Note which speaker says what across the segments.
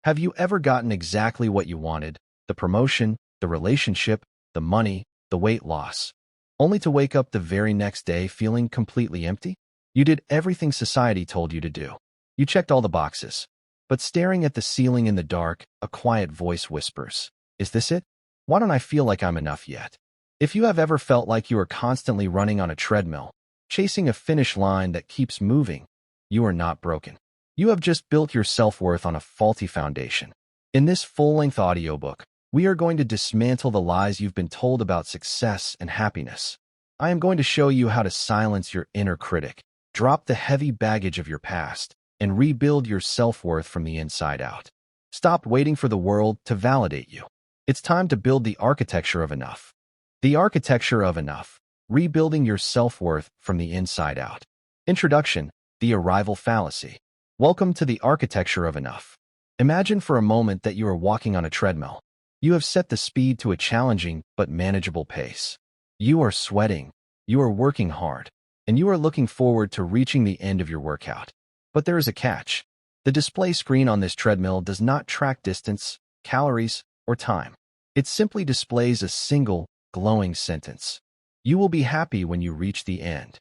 Speaker 1: Have you ever gotten exactly what you wanted, the promotion, the relationship, the money, the weight loss, only to wake up the very next day feeling completely empty? You did everything society told you to do. You checked all the boxes. But staring at the ceiling in the dark, a quiet voice whispers, "Is this it? Why don't I feel like I'm enough yet?" If you have ever felt like you are constantly running on a treadmill, chasing a finish line that keeps moving, you are not broken. You have just built your self-worth on a faulty foundation. In this full-length audiobook, we are going to dismantle the lies you've been told about success and happiness. I am going to show you how to silence your inner critic, drop the heavy baggage of your past, and rebuild your self-worth from the inside out. Stop waiting for the world to validate you. It's time to build the architecture of enough. The architecture of enough, rebuilding your self-worth from the inside out. Introduction, the Arrival Fallacy. Welcome to the architecture of enough. Imagine for a moment that you are walking on a treadmill. You have set the speed to a challenging but manageable pace. You are sweating, you are working hard, and you are looking forward to reaching the end of your workout. But there is a catch. The display screen on this treadmill does not track distance, calories, or time. It simply displays a single, glowing sentence. You will be happy when you reach the end.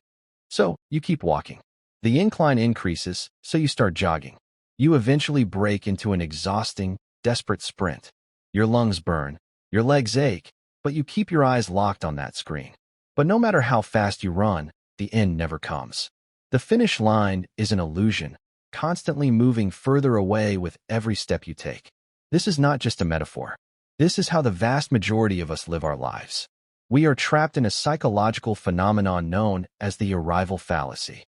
Speaker 1: So, you keep walking. The incline increases, so you start jogging. You eventually break into an exhausting, desperate sprint. Your lungs burn, your legs ache, but you keep your eyes locked on that screen. But no matter how fast you run, the end never comes. The finish line is an illusion, constantly moving further away with every step you take. This is not just a metaphor. This is how the vast majority of us live our lives. We are trapped in a psychological phenomenon known as the Arrival Fallacy.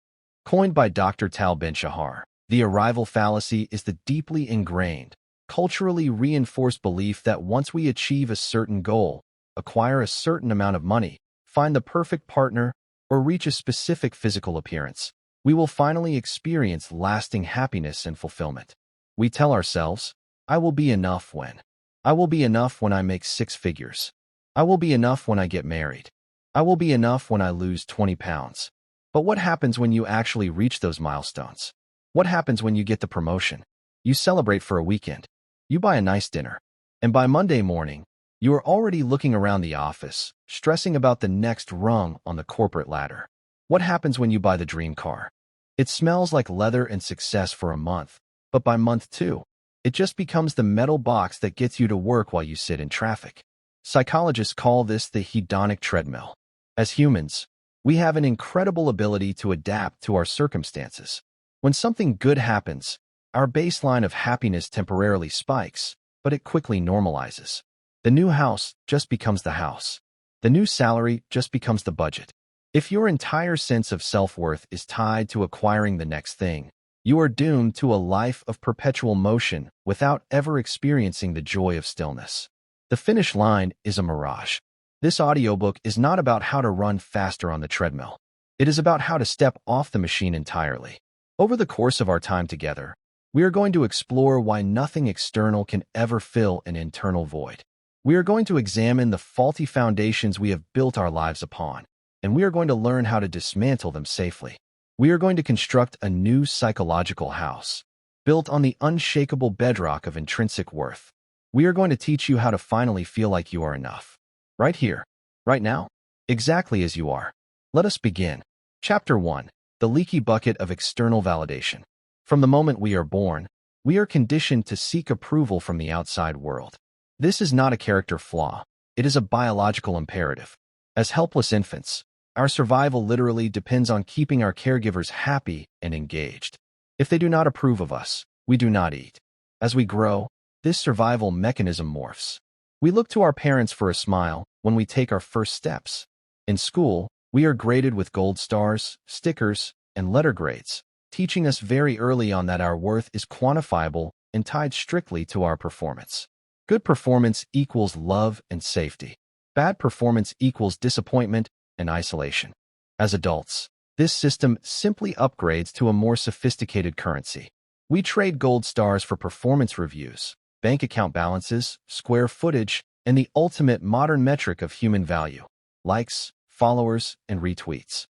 Speaker 1: Coined by Dr. Tal Ben-Shahar, the Arrival Fallacy is the deeply ingrained, culturally reinforced belief that once we achieve a certain goal, acquire a certain amount of money, find the perfect partner, or reach a specific physical appearance, we will finally experience lasting happiness and fulfillment. We tell ourselves, "I will be enough when. I will be enough when I make 6 figures. I will be enough when I get married. I will be enough when I lose 20 pounds. But what happens when you actually reach those milestones? What happens when you get the promotion? You celebrate for a weekend. You buy a nice dinner. And by Monday morning, you are already looking around the office, stressing about the next rung on the corporate ladder. What happens when you buy the dream car? It smells like leather and success for a month, but by month 2, it just becomes the metal box that gets you to work while you sit in traffic. Psychologists call this the hedonic treadmill. As humans, we have an incredible ability to adapt to our circumstances. When something good happens, our baseline of happiness temporarily spikes, but it quickly normalizes. The new house just becomes the house. The new salary just becomes the budget. If your entire sense of self-worth is tied to acquiring the next thing, you are doomed to a life of perpetual motion without ever experiencing the joy of stillness. The finish line is a mirage. This audiobook is not about how to run faster on the treadmill. It is about how to step off the machine entirely. Over the course of our time together, we are going to explore why nothing external can ever fill an internal void. We are going to examine the faulty foundations we have built our lives upon, and we are going to learn how to dismantle them safely. We are going to construct a new psychological house, built on the unshakable bedrock of intrinsic worth. We are going to teach you how to finally feel like you are enough. Right here, right now, exactly as you are. Let us begin. Chapter 1. The Leaky Bucket of External Validation. From the moment we are born, we are conditioned to seek approval from the outside world. This is not a character flaw. It is a biological imperative. As helpless infants, our survival literally depends on keeping our caregivers happy and engaged. If they do not approve of us, we do not eat. As we grow, this survival mechanism morphs. We look to our parents for a smile when we take our first steps. In school, we are graded with gold stars, stickers, and letter grades, teaching us very early on that our worth is quantifiable and tied strictly to our performance. Good performance equals love and safety. Bad performance equals disappointment and isolation. As adults, this system simply upgrades to a more sophisticated currency. We trade gold stars for performance reviews, bank account balances, square footage, and the ultimate modern metric of human value: likes, followers, and retweets.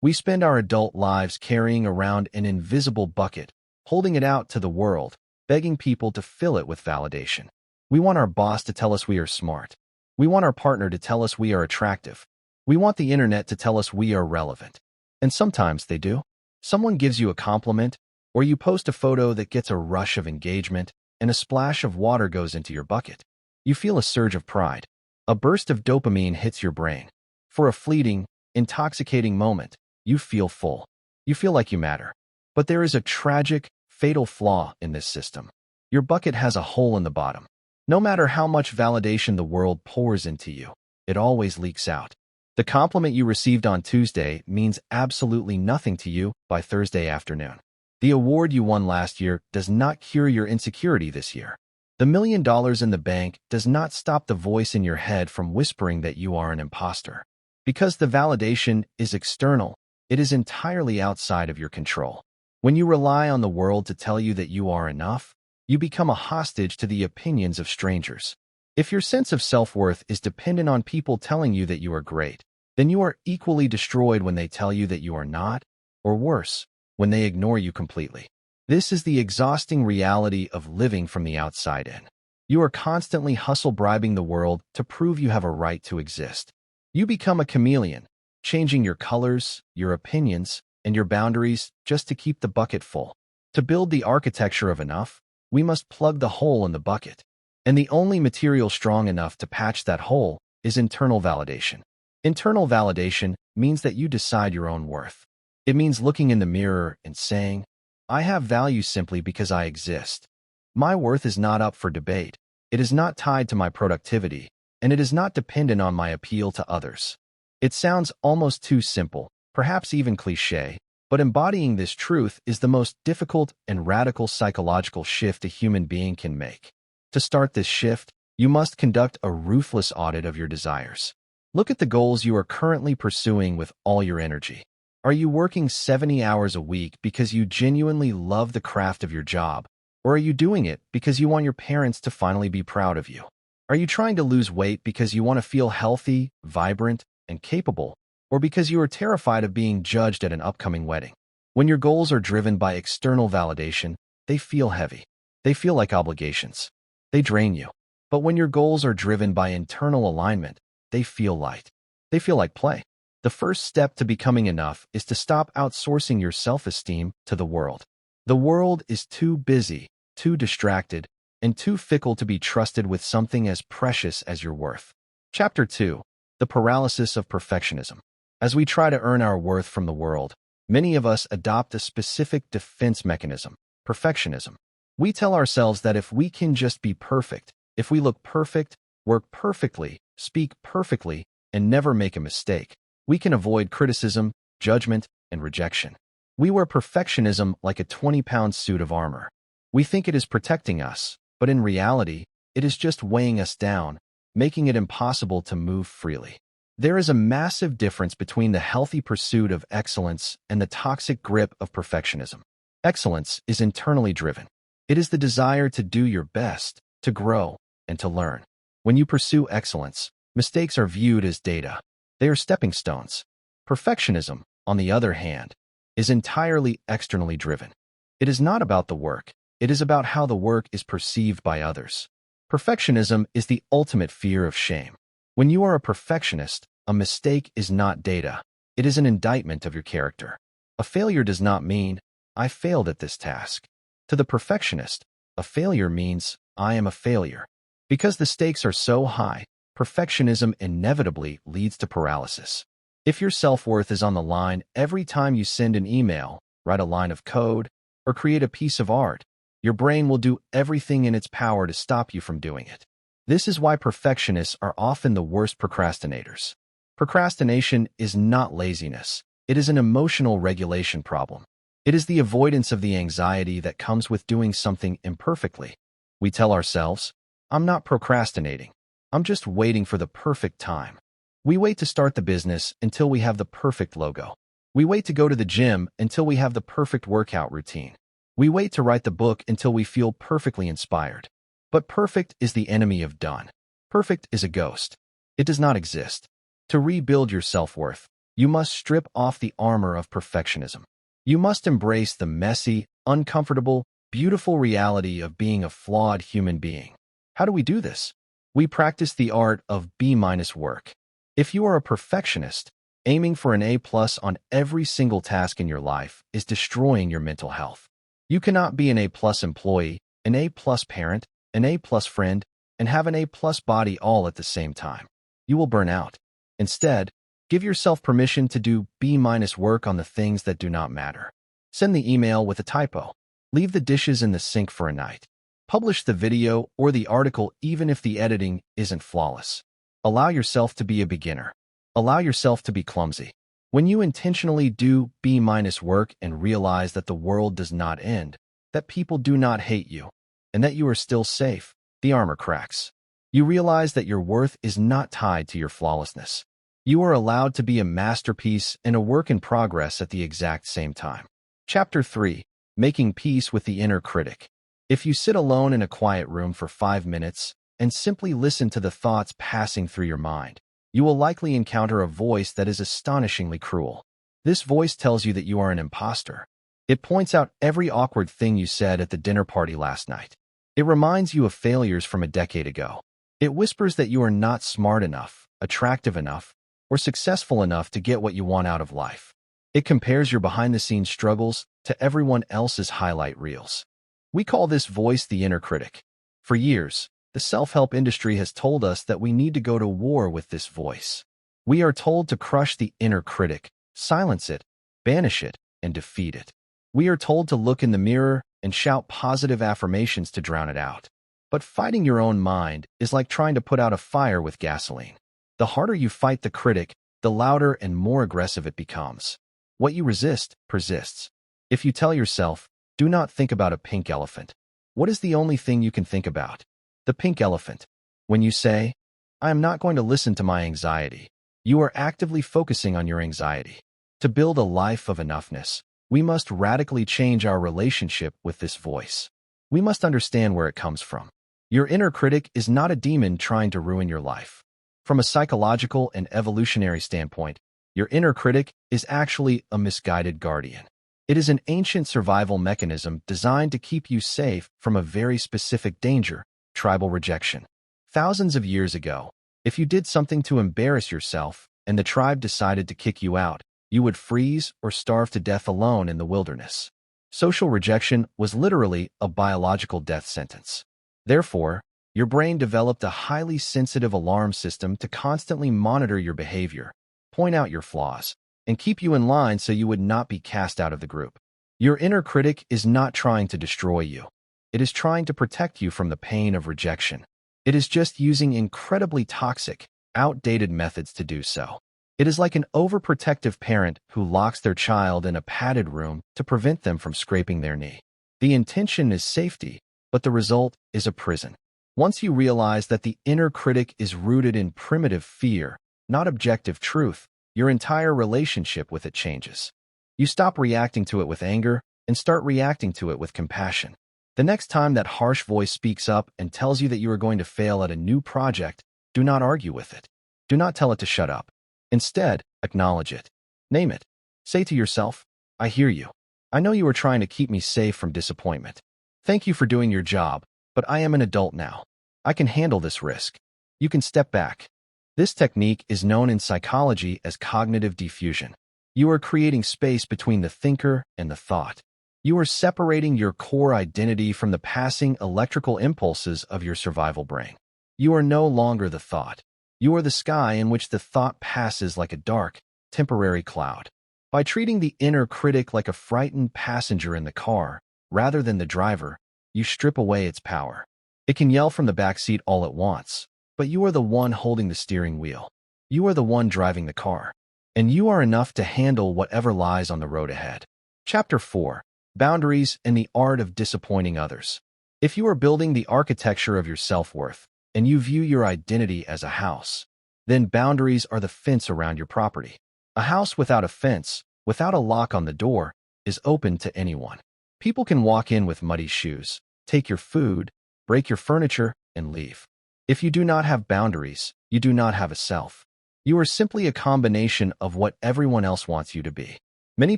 Speaker 1: We spend our adult lives carrying around an invisible bucket, holding it out to the world, begging people to fill it with validation. We want our boss to tell us we are smart. We want our partner to tell us we are attractive. We want the internet to tell us we are relevant. And sometimes they do. Someone gives you a compliment, or you post a photo that gets a rush of engagement, and a splash of water goes into your bucket. You feel a surge of pride. A burst of dopamine hits your brain. For a fleeting, intoxicating moment, you feel full. You feel like you matter. But there is a tragic, fatal flaw in this system. Your bucket has a hole in the bottom. No matter how much validation the world pours into you, it always leaks out. The compliment you received on Tuesday means absolutely nothing to you by Thursday afternoon. The award you won last year does not cure your insecurity this year. The $1 million in the bank does not stop the voice in your head from whispering that you are an imposter. Because the validation is external, it is entirely outside of your control. When you rely on the world to tell you that you are enough, you become a hostage to the opinions of strangers. If your sense of self-worth is dependent on people telling you that you are great, then you are equally destroyed when they tell you that you are not, or worse, when they ignore you completely. This is the exhausting reality of living from the outside in. You are constantly hustle-bribing the world to prove you have a right to exist. You become a chameleon, changing your colors, your opinions, and your boundaries just to keep the bucket full. To build the architecture of enough, we must plug the hole in the bucket. And the only material strong enough to patch that hole is internal validation. Internal validation means that you decide your own worth. It means looking in the mirror and saying, I have value simply because I exist. My worth is not up for debate. It is not tied to my productivity, and it is not dependent on my appeal to others. It sounds almost too simple, perhaps even cliché, but embodying this truth is the most difficult and radical psychological shift a human being can make. To start this shift, you must conduct a ruthless audit of your desires. Look at the goals you are currently pursuing with all your energy. Are you working 70 hours a week because you genuinely love the craft of your job? Or are you doing it because you want your parents to finally be proud of you? Are you trying to lose weight because you want to feel healthy, vibrant, and capable? Or because you are terrified of being judged at an upcoming wedding? When your goals are driven by external validation, they feel heavy. They feel like obligations. They drain you. But when your goals are driven by internal alignment, they feel light. They feel like play. The first step to becoming enough is to stop outsourcing your self-esteem to the world. The world is too busy, too distracted, and too fickle to be trusted with something as precious as your worth. Chapter 2. The Paralysis of Perfectionism. As we try to earn our worth from the world, many of us adopt a specific defense mechanism, perfectionism. We tell ourselves that if we can just be perfect, if we look perfect, work perfectly, speak perfectly, and never make a mistake, we can avoid criticism, judgment, and rejection. We wear perfectionism like a 20-pound suit of armor. We think it is protecting us, but in reality, it is just weighing us down, making it impossible to move freely. There is a massive difference between the healthy pursuit of excellence and the toxic grip of perfectionism. Excellence is internally driven. It is the desire to do your best, to grow, and to learn. When you pursue excellence, mistakes are viewed as data. They are stepping stones. Perfectionism, on the other hand, is entirely externally driven. It is not about the work. It is about how the work is perceived by others. Perfectionism is the ultimate fear of shame. When you are a perfectionist, a mistake is not data. It is an indictment of your character. A failure does not mean, I failed at this task. To the perfectionist, a failure means, I am a failure. Because the stakes are so high, perfectionism inevitably leads to paralysis. If your self-worth is on the line every time you send an email, write a line of code, or create a piece of art, your brain will do everything in its power to stop you from doing it. This is why perfectionists are often the worst procrastinators. Procrastination is not laziness. It is an emotional regulation problem. It is the avoidance of the anxiety that comes with doing something imperfectly. We tell ourselves, I'm not procrastinating. I'm just waiting for the perfect time. We wait to start the business until we have the perfect logo. We wait to go to the gym until we have the perfect workout routine. We wait to write the book until we feel perfectly inspired. But perfect is the enemy of done. Perfect is a ghost. It does not exist. To rebuild your self-worth, you must strip off the armor of perfectionism. You must embrace the messy, uncomfortable, beautiful reality of being a flawed human being. How do we do this? We practice the art of B- work. If you are a perfectionist, aiming for an A+ on every single task in your life is destroying your mental health. You cannot be an A+ employee, an A+ parent, an A+ friend, and have an A+ body all at the same time. You will burn out. Instead, give yourself permission to do B- work on the things that do not matter. Send the email with a typo. Leave the dishes in the sink for a night. Publish the video or the article even if the editing isn't flawless. Allow yourself to be a beginner. Allow yourself to be clumsy. When you intentionally do B- work and realize that the world does not end, that people do not hate you, and that you are still safe, the armor cracks. You realize that your worth is not tied to your flawlessness. You are allowed to be a masterpiece and a work in progress at the exact same time. Chapter 3. Making Peace with the Inner Critic. If you sit alone in a quiet room for 5 minutes and simply listen to the thoughts passing through your mind, you will likely encounter a voice that is astonishingly cruel. This voice tells you that you are an imposter. It points out every awkward thing you said at the dinner party last night. It reminds you of failures from a decade ago. It whispers that you are not smart enough, attractive enough, or successful enough to get what you want out of life. It compares your behind-the-scenes struggles to everyone else's highlight reels. We call this voice the inner critic. For years, the self-help industry has told us that we need to go to war with this voice. We are told to crush the inner critic, silence it, banish it, and defeat it. We are told to look in the mirror and shout positive affirmations to drown it out. But fighting your own mind is like trying to put out a fire with gasoline. The harder you fight the critic, the louder and more aggressive it becomes. What you resist persists. If you tell yourself, do not think about a pink elephant, what is the only thing you can think about? The pink elephant. When you say, I am not going to listen to my anxiety, you are actively focusing on your anxiety. To build a life of enoughness, we must radically change our relationship with this voice. We must understand where it comes from. Your inner critic is not a demon trying to ruin your life. From a psychological and evolutionary standpoint, your inner critic is actually a misguided guardian. It is an ancient survival mechanism designed to keep you safe from a very specific danger, tribal rejection. Thousands of years ago, if you did something to embarrass yourself and the tribe decided to kick you out, you would freeze or starve to death alone in the wilderness. Social rejection was literally a biological death sentence. Therefore, your brain developed a highly sensitive alarm system to constantly monitor your behavior, point out your flaws, and keep you in line so you would not be cast out of the group. Your inner critic is not trying to destroy you. It is trying to protect you from the pain of rejection. It is just using incredibly toxic, outdated methods to do so. It is like an overprotective parent who locks their child in a padded room to prevent them from scraping their knee. The intention is safety, but the result is a prison. Once you realize that the inner critic is rooted in primitive fear, not objective truth, your entire relationship with it changes. You stop reacting to it with anger and start reacting to it with compassion. The next time that harsh voice speaks up and tells you that you are going to fail at a new project, do not argue with it. Do not tell it to shut up. Instead, acknowledge it. Name it. Say to yourself, I hear you. I know you are trying to keep me safe from disappointment. Thank you for doing your job, but I am an adult now. I can handle this risk. You can step back. This technique is known in psychology as cognitive diffusion. You are creating space between the thinker and the thought. You are separating your core identity from the passing electrical impulses of your survival brain. You are no longer the thought. You are the sky in which the thought passes like a dark, temporary cloud. By treating the inner critic like a frightened passenger in the car, rather than the driver, you strip away its power. It can yell from the back seat all it wants, but you are the one holding the steering wheel. You are the one driving the car. And you are enough to handle whatever lies on the road ahead. Chapter 4. Boundaries and the Art of Disappointing Others. If you are building the architecture of your self-worth, and you view your identity as a house, then boundaries are the fence around your property. A house without a fence, without a lock on the door, is open to anyone. People can walk in with muddy shoes, take your food, break your furniture, and leave. If you do not have boundaries, you do not have a self. You are simply a combination of what everyone else wants you to be. Many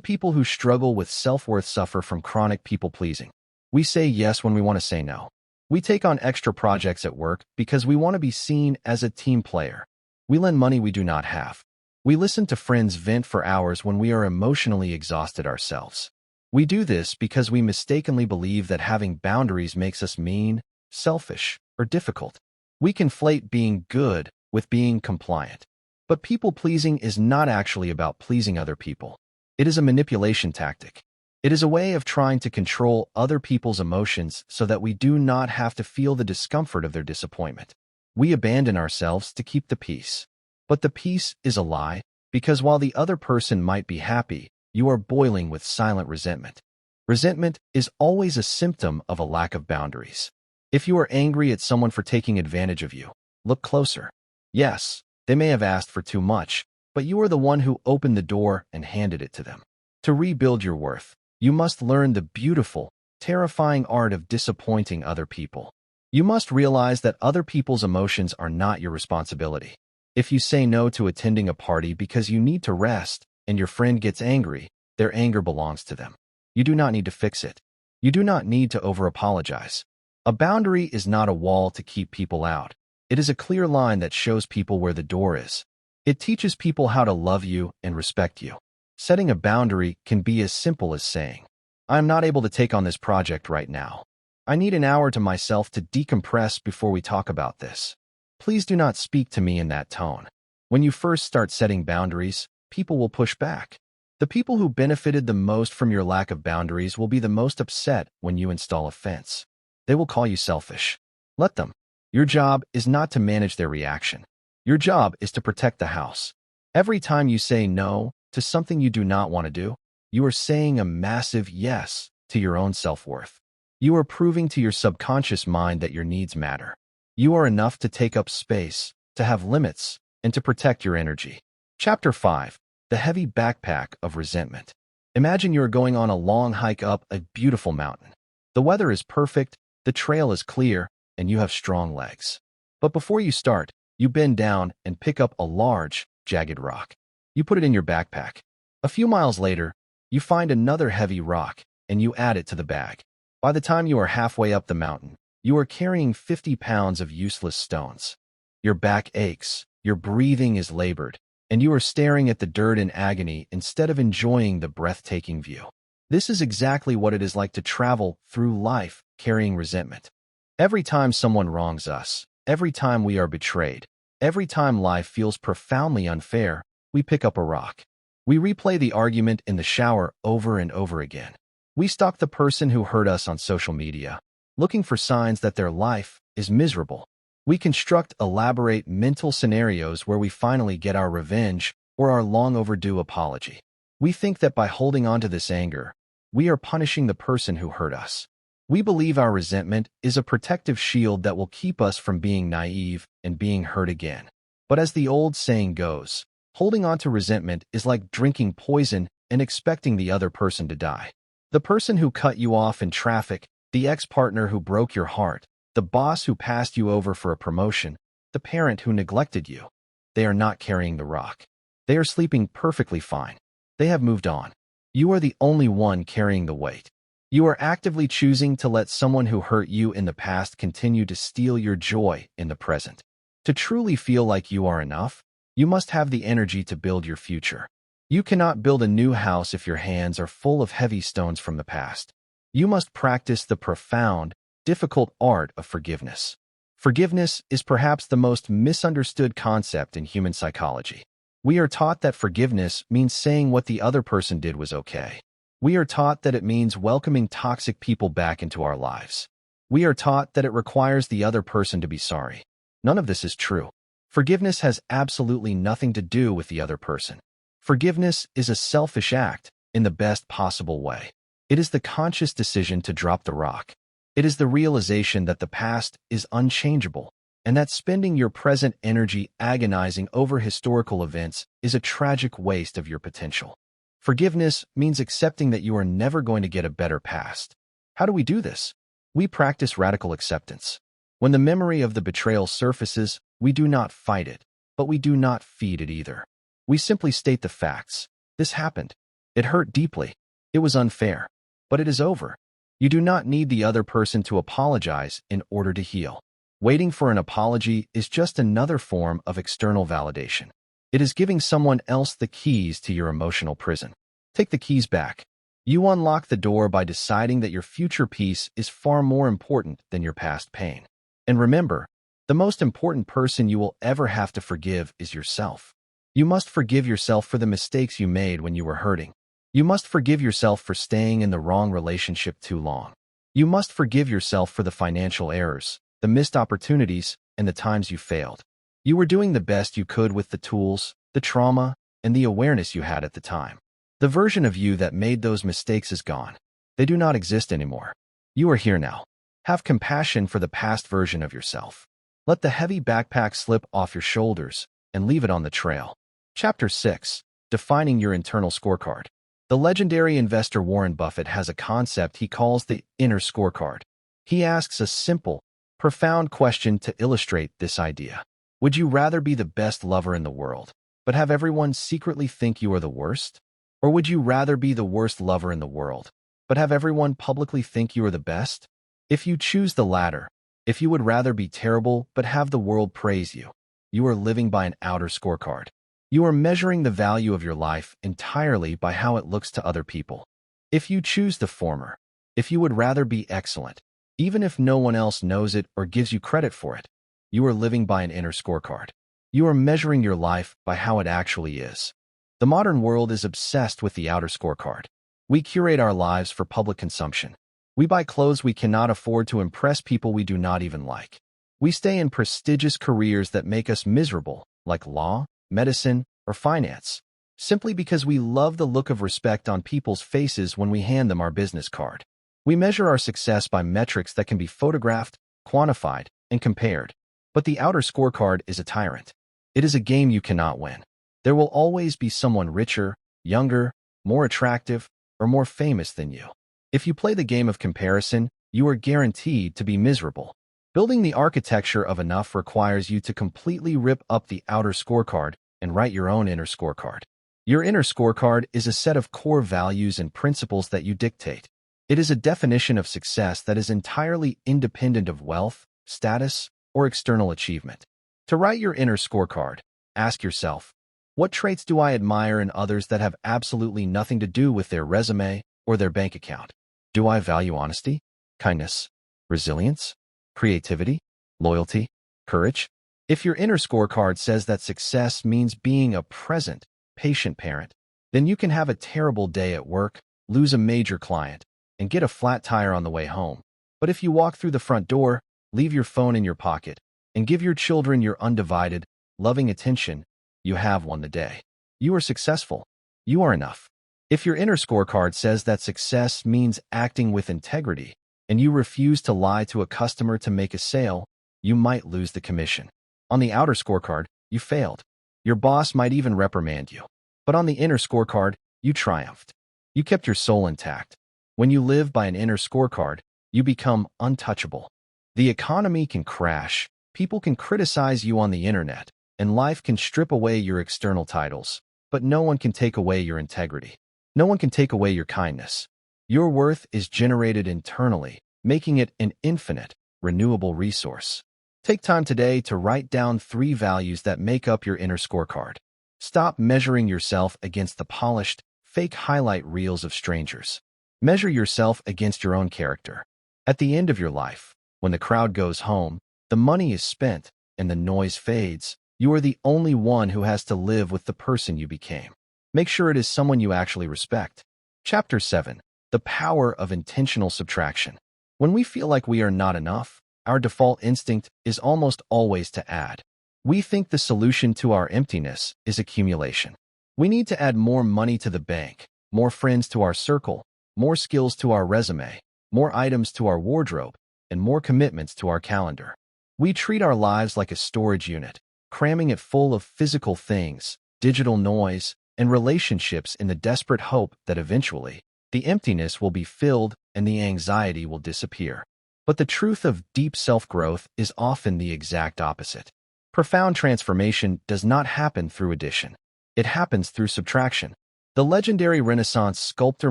Speaker 1: people who struggle with self-worth suffer from chronic people-pleasing. We say yes when we want to say no. We take on extra projects at work because we want to be seen as a team player. We lend money we do not have. We listen to friends vent for hours when we are emotionally exhausted ourselves. We do this because we mistakenly believe that having boundaries makes us mean, selfish, or difficult. We conflate being good with being compliant. But people-pleasing is not actually about pleasing other people. It is a manipulation tactic. It is a way of trying to control other people's emotions so that we do not have to feel the discomfort of their disappointment. We abandon ourselves to keep the peace. But the peace is a lie, because while the other person might be happy, you are boiling with silent resentment. Resentment is always a symptom of a lack of boundaries. If you are angry at someone for taking advantage of you, look closer. Yes, they may have asked for too much, but you are the one who opened the door and handed it to them. To rebuild your worth, you must learn the beautiful, terrifying art of disappointing other people. You must realize that other people's emotions are not your responsibility. If you say no to attending a party because you need to rest and your friend gets angry, their anger belongs to them. You do not need to fix it. You do not need to over-apologize. A boundary is not a wall to keep people out. It is a clear line that shows people where the door is. It teaches people how to love you and respect you. Setting a boundary can be as simple as saying, "I am not able to take on this project right now. I need an hour to myself to decompress before we talk about this. Please do not speak to me in that tone." When you first start setting boundaries, people will push back. The people who benefited the most from your lack of boundaries will be the most upset when you install a fence. They will call you selfish. Let them. Your job is not to manage their reaction. Your job is to protect the house. Every time you say no to something you do not want to do, you are saying a massive yes to your own self-worth. You are proving to your subconscious mind that your needs matter. You are enough to take up space, to have limits, and to protect your energy. Chapter 5. The Heavy Backpack of Resentment. Imagine you are going on a long hike up a beautiful mountain. The weather is perfect, the trail is clear, and you have strong legs. But before you start, you bend down and pick up a large, jagged rock. You put it in your backpack. A few miles later, you find another heavy rock, and you add it to the bag. By the time you are halfway up the mountain, you are carrying 50 pounds of useless stones. Your back aches, your breathing is labored, and you are staring at the dirt in agony instead of enjoying the breathtaking view. This is exactly what it is like to travel through life carrying resentment. Every time someone wrongs us, every time we are betrayed, every time life feels profoundly unfair, we pick up a rock. We replay the argument in the shower over and over again. We stalk the person who hurt us on social media, looking for signs that their life is miserable. We construct elaborate mental scenarios where we finally get our revenge or our long overdue apology. We think that by holding on to this anger, we are punishing the person who hurt us. We believe our resentment is a protective shield that will keep us from being naive and being hurt again. But as the old saying goes, holding on to resentment is like drinking poison and expecting the other person to die. The person who cut you off in traffic, the ex-partner who broke your heart, the boss who passed you over for a promotion, the parent who neglected you. They are not carrying the rock. They are sleeping perfectly fine. They have moved on. You are the only one carrying the weight. You are actively choosing to let someone who hurt you in the past continue to steal your joy in the present. To truly feel like you are enough, you must have the energy to build your future. You cannot build a new house if your hands are full of heavy stones from the past. You must practice the profound, difficult art of forgiveness. Forgiveness is perhaps the most misunderstood concept in human psychology. We are taught that forgiveness means saying what the other person did was okay. We are taught that it means welcoming toxic people back into our lives. We are taught that it requires the other person to be sorry. None of this is true. Forgiveness has absolutely nothing to do with the other person. Forgiveness is a selfish act in the best possible way. It is the conscious decision to drop the rock. It is the realization that the past is unchangeable and that spending your present energy agonizing over historical events is a tragic waste of your potential. Forgiveness means accepting that you are never going to get a better past. How do we do this? We practice radical acceptance. When the memory of the betrayal surfaces, we do not fight it, but we do not feed it either. We simply state the facts. This happened. It hurt deeply. It was unfair. But it is over. You do not need the other person to apologize in order to heal. Waiting for an apology is just another form of external validation. It is giving someone else the keys to your emotional prison. Take the keys back. You unlock the door by deciding that your future peace is far more important than your past pain. And remember, the most important person you will ever have to forgive is yourself. You must forgive yourself for the mistakes you made when you were hurting. You must forgive yourself for staying in the wrong relationship too long. You must forgive yourself for the financial errors, the missed opportunities, and the times you failed. You were doing the best you could with the tools, the trauma, and the awareness you had at the time. The version of you that made those mistakes is gone. They do not exist anymore. You are here now. Have compassion for the past version of yourself. Let the heavy backpack slip off your shoulders and leave it on the trail. Chapter 6. Defining your internal scorecard. The legendary investor Warren Buffett has a concept he calls the inner scorecard. He asks a simple, profound question to illustrate this idea. Would you rather be the best lover in the world, but have everyone secretly think you are the worst? Or would you rather be the worst lover in the world, but have everyone publicly think you are the best? If you choose the latter, if you would rather be terrible but have the world praise you, you are living by an outer scorecard. You are measuring the value of your life entirely by how it looks to other people. If you choose the former, if you would rather be excellent, even if no one else knows it or gives you credit for it, you are living by an inner scorecard. You are measuring your life by how it actually is. The modern world is obsessed with the outer scorecard. We curate our lives for public consumption. We buy clothes we cannot afford to impress people we do not even like. We stay in prestigious careers that make us miserable, like law, medicine, or finance, simply because we love the look of respect on people's faces when we hand them our business card. We measure our success by metrics that can be photographed, quantified, and compared. But the outer scorecard is a tyrant. It is a game you cannot win. There will always be someone richer, younger, more attractive, or more famous than you. If you play the game of comparison, you are guaranteed to be miserable. Building the architecture of enough requires you to completely rip up the outer scorecard and write your own inner scorecard. Your inner scorecard is a set of core values and principles that you dictate. It is a definition of success that is entirely independent of wealth, status, or external achievement. To write your inner scorecard, ask yourself, what traits do I admire in others that have absolutely nothing to do with their resume or their bank account? Do I value honesty, kindness, resilience, creativity, loyalty, courage? If your inner scorecard says that success means being a present, patient parent, then you can have a terrible day at work, lose a major client, and get a flat tire on the way home. But if you walk through the front door, leave your phone in your pocket, and give your children your undivided, loving attention, you have won the day. You are successful. You are enough. If your inner scorecard says that success means acting with integrity, and you refuse to lie to a customer to make a sale, you might lose the commission. On the outer scorecard, you failed. Your boss might even reprimand you. But on the inner scorecard, you triumphed. You kept your soul intact. When you live by an inner scorecard, you become untouchable. The economy can crash, people can criticize you on the internet, and life can strip away your external titles, but no one can take away your integrity. No one can take away your kindness. Your worth is generated internally, making it an infinite, renewable resource. Take time today to write down 3 values that make up your inner scorecard. Stop measuring yourself against the polished, fake highlight reels of strangers. Measure yourself against your own character. At the end of your life, when the crowd goes home, the money is spent, and the noise fades, you are the only one who has to live with the person you became. Make sure it is someone you actually respect. Chapter 7. The Power of Intentional Subtraction. When we feel like we are not enough, our default instinct is almost always to add. We think the solution to our emptiness is accumulation. We need to add more money to the bank, more friends to our circle, more skills to our resume, more items to our wardrobe, and more commitments to our calendar. We treat our lives like a storage unit, cramming it full of physical things, digital noise, and relationships in the desperate hope that eventually, the emptiness will be filled and the anxiety will disappear. But the truth of deep self-growth is often the exact opposite. Profound transformation does not happen through addition. It happens through subtraction. The The legendary Renaissance sculptor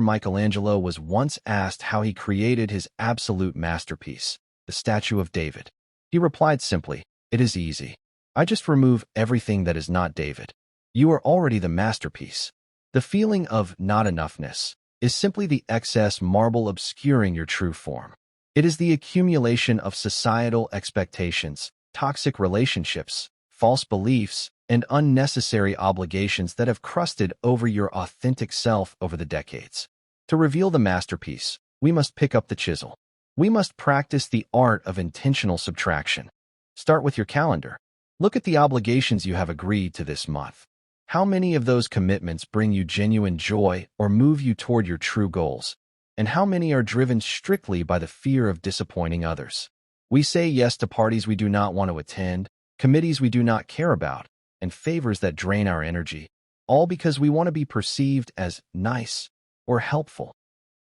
Speaker 1: Michelangelo was once asked how he created his absolute masterpiece, the Statue of David. He replied simply, "It is easy. I just remove everything that is not David. You are already the masterpiece." The feeling of not enoughness is simply the excess marble obscuring your true form. It is the accumulation of societal expectations, toxic relationships, false beliefs, and unnecessary obligations that have crusted over your authentic self over the decades. To reveal the masterpiece, we must pick up the chisel. We must practice the art of intentional subtraction. Start with your calendar. Look at the obligations you have agreed to this month. How many of those commitments bring you genuine joy or move you toward your true goals? And how many are driven strictly by the fear of disappointing others? We say yes to parties we do not want to attend, committees we do not care about, and favors that drain our energy, all because we want to be perceived as nice or helpful.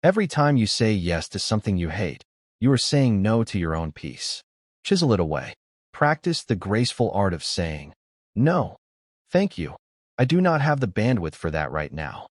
Speaker 1: Every time you say yes to something you hate, you are saying no to your own peace. Chisel it away. Practice the graceful art of saying, "No, thank you. I do not have the bandwidth for that right now."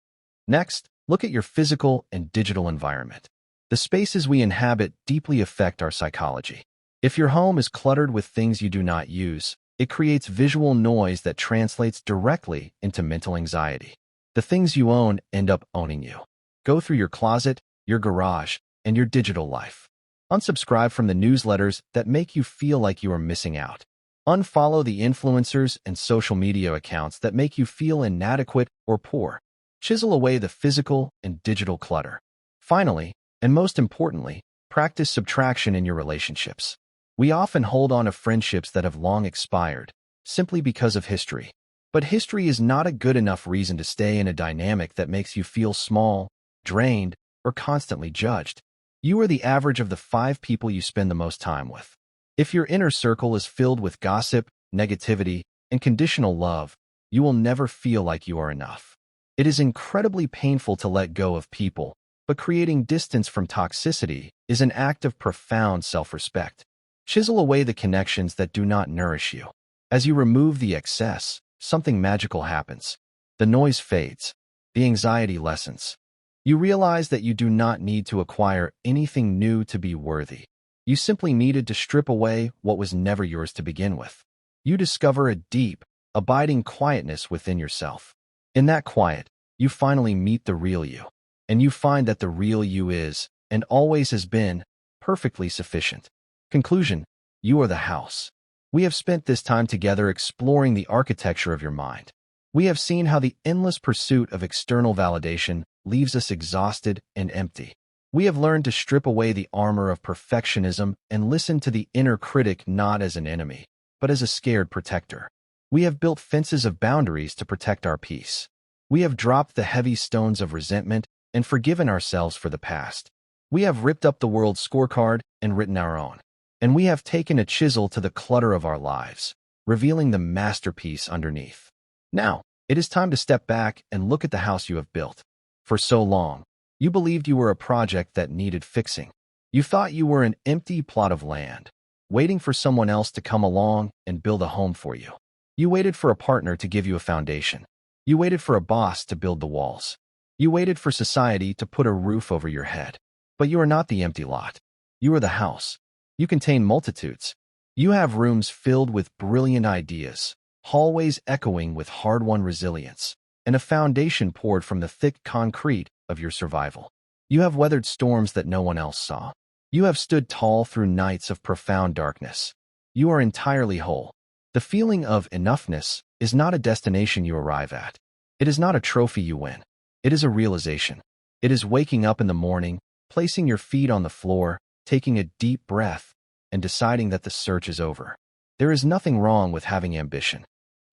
Speaker 1: Next, look at your physical and digital environment. The spaces we inhabit deeply affect our psychology. If your home is cluttered with things you do not use, it creates visual noise that translates directly into mental anxiety. The things you own end up owning you. Go through your closet, your garage, and your digital life. Unsubscribe from the newsletters that make you feel like you are missing out. Unfollow the influencers and social media accounts that make you feel inadequate or poor. Chisel away the physical and digital clutter. Finally, and most importantly, practice subtraction in your relationships. We often hold on to friendships that have long expired, simply because of history. But history is not a good enough reason to stay in a dynamic that makes you feel small, drained, or constantly judged. You are the average of the 5 people you spend the most time with. If your inner circle is filled with gossip, negativity, and conditional love, you will never feel like you are enough. It is incredibly painful to let go of people, but creating distance from toxicity is an act of profound self-respect. Chisel away the connections that do not nourish you. As you remove the excess, something magical happens. The noise fades. The anxiety lessens. You realize that you do not need to acquire anything new to be worthy. You simply needed to strip away what was never yours to begin with. You discover a deep, abiding quietness within yourself. In that quiet, you finally meet the real you. And you find that the real you is, and always has been, perfectly sufficient. Conclusion: you are the house. We have spent this time together exploring the architecture of your mind. We have seen how the endless pursuit of external validation leaves us exhausted and empty. We have learned to strip away the armor of perfectionism and listen to the inner critic not as an enemy, but as a scared protector. We have built fences of boundaries to protect our peace. We have dropped the heavy stones of resentment and forgiven ourselves for the past. We have ripped up the world's scorecard and written our own. And we have taken a chisel to the clutter of our lives, revealing the masterpiece underneath. Now, it is time to step back and look at the house you have built. For so long, you believed you were a project that needed fixing. You thought you were an empty plot of land, waiting for someone else to come along and build a home for you. You waited for a partner to give you a foundation. You waited for a boss to build the walls. You waited for society to put a roof over your head. But you are not the empty lot. You are the house. You contain multitudes. You have rooms filled with brilliant ideas, hallways echoing with hard-won resilience, and a foundation poured from the thick concrete of your survival. You have weathered storms that no one else saw. You have stood tall through nights of profound darkness. You are entirely whole. The feeling of enoughness is not a destination you arrive at. It is not a trophy you win. It is a realization. It is waking up in the morning, placing your feet on the floor, taking a deep breath, and deciding that the search is over. There is nothing wrong with having ambition.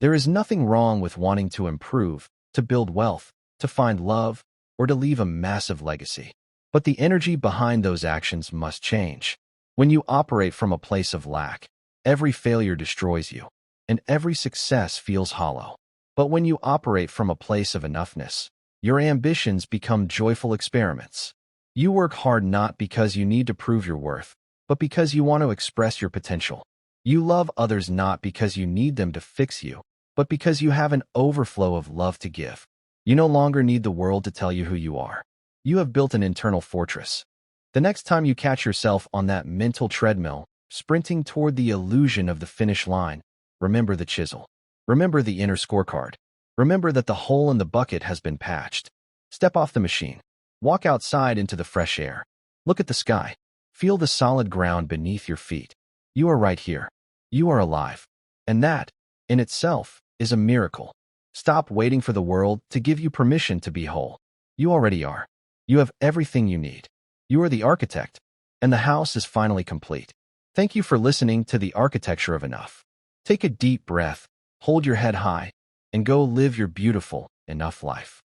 Speaker 1: There is nothing wrong with wanting to improve, to build wealth, to find love, or to leave a massive legacy. But the energy behind those actions must change. When you operate from a place of lack, every failure destroys you, and every success feels hollow. But when you operate from a place of enoughness, your ambitions become joyful experiments. You work hard not because you need to prove your worth, but because you want to express your potential. You love others not because you need them to fix you, but because you have an overflow of love to give. You no longer need the world to tell you who you are. You have built an internal fortress. The next time you catch yourself on that mental treadmill, sprinting toward the illusion of the finish line, remember the chisel. Remember the inner scorecard. Remember that the hole in the bucket has been patched. Step off the machine. Walk outside into the fresh air. Look at the sky. Feel the solid ground beneath your feet. You are right here. You are alive. And that, in itself, is a miracle. Stop waiting for the world to give you permission to be whole. You already are. You have everything you need. You are the architect, and the house is finally complete. Thank you for listening to The Architecture of Enough. Take a deep breath, hold your head high, and go live your beautiful, enough life.